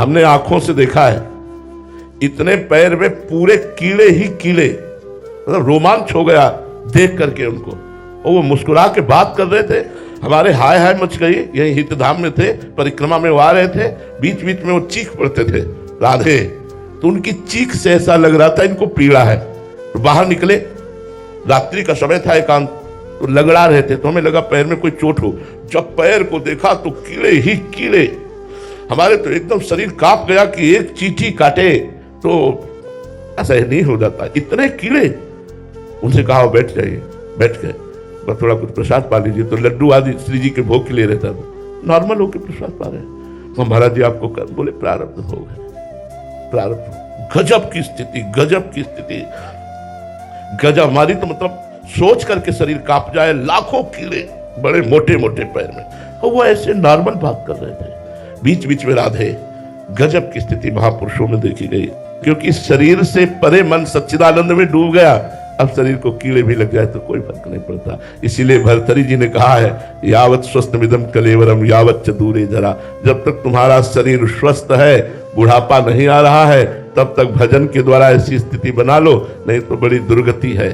हमने आंखों से देखा है, इतने पैर में पूरे कीड़े ही कीड़े, मतलब रोमांच हो गया देख करके उनको। और वो मुस्कुरा के बात कर रहे थे, हमारे हाय हाय मच गई। यही हितधाम में थे, परिक्रमा में वो आ रहे थे, बीच बीच में वो चीख पड़ते थे राधे, तो उनकी चीख से ऐसा लग रहा था इनको पीड़ा है। तो बाहर निकले, रात्रि का समय था, एकांत, तो लगड़ा रहे थे, तो हमें लगा पैर में कोई चोट हो। जब पैर को देखा तो कीड़े ही कीड़े, हमारे तो एकदम शरीर कांप गया कि एक चींटी काटे तो ऐसा नहीं हो जाता, इतने कीड़े। उनसे कहा बैठ जाइए, बैठ गए, बस थोड़ा कुछ प्रसाद पा लीजिए। तो लड्डू आदि श्री जी के भोग के लिए रहता था, नॉर्मल होकर प्रसाद पा रहे हैं। तो महाराज जी आपको कर, बोले प्रारब्ध भोग है, प्रारब्ध। गजब की स्थिति, गजब की स्थिति, गजब। हमारी तो मतलब सोच करके शरीर कांप जाए, लाखों कीड़े बड़े मोटे मोटे पैर में, और वो ऐसे नॉर्मल बात कर रहे थे। बीच बीच में राधे, गजब की स्थिति महापुरुषों में देखी गई। क्योंकि शरीर से परे मन सच्चिदानंद में डूब गया, अब शरीर को कीड़े भी लग जाए तो कोई फर्क नहीं पड़ता। इसीलिए भर्तृहरि जी ने कहा है, यावत स्वस्थमिदं कलेवरम यावत च दूरे जरा। जब तक तुम्हारा शरीर स्वस्थ है, बुढ़ापा नहीं आ रहा है, तब तक भजन के द्वारा ऐसी स्थिति बना लो, नहीं तो बड़ी दुर्गति है।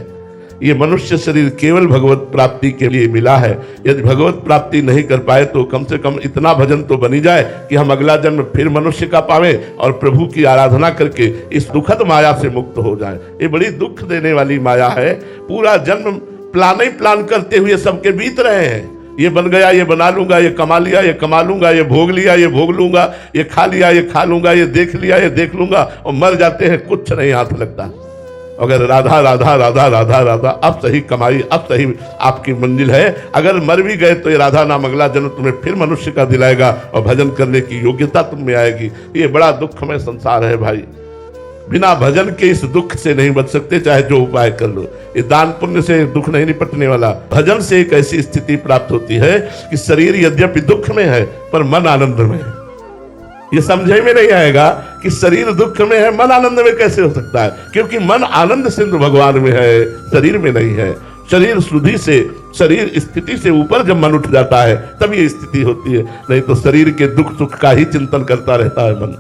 ये मनुष्य शरीर केवल भगवत प्राप्ति के लिए मिला है। यदि भगवत प्राप्ति नहीं कर पाए तो कम से कम इतना भजन तो बनी जाए कि हम अगला जन्म फिर मनुष्य का पावे और प्रभु की आराधना करके इस दुखद माया से मुक्त हो जाए। ये बड़ी दुख देने वाली माया है। पूरा जन्म प्लान ही प्लान करते हुए सबके बीत रहे हैं, ये बन गया, ये बना लूंगा, ये कमा लिया, ये कमा लूंगा, ये भोग लिया, ये भोग लूंगा, ये खा लिया, ये खा लूंगा, ये देख लिया, ये देख लूंगा, और मर जाते हैं, कुछ नहीं हाथ लगता। अगर राधा राधा राधा राधा राधा, अब सही कमाई, अब सही आपकी मंजिल है। अगर मर भी गए तो ये राधा नाम अगला जन्म तुम्हें फिर मनुष्य का दिलाएगा और भजन करने की योग्यता तुम में आएगी। ये बड़ा दुखमय संसार है भाई, बिना भजन के इस दुख से नहीं बच सकते, चाहे जो उपाय कर लो। ये दान पुण्य से दुख नहीं निपटने वाला, भजन से एक ऐसी स्थिति प्राप्त होती है कि शरीर यद्यपि दुख में है पर मन आनंद में है। ये समझे में नहीं आएगा कि शरीर दुख में है, मन आनंद में कैसे हो सकता है, क्योंकि मन आनंद सिंधु भगवान में है, शरीर में नहीं है। शरीर शुद्धि से, शरीर स्थिति से ऊपर जब मन उठ जाता है तब ये स्थिति होती है, नहीं तो शरीर के दुख सुख का ही चिंतन करता रहता है मन।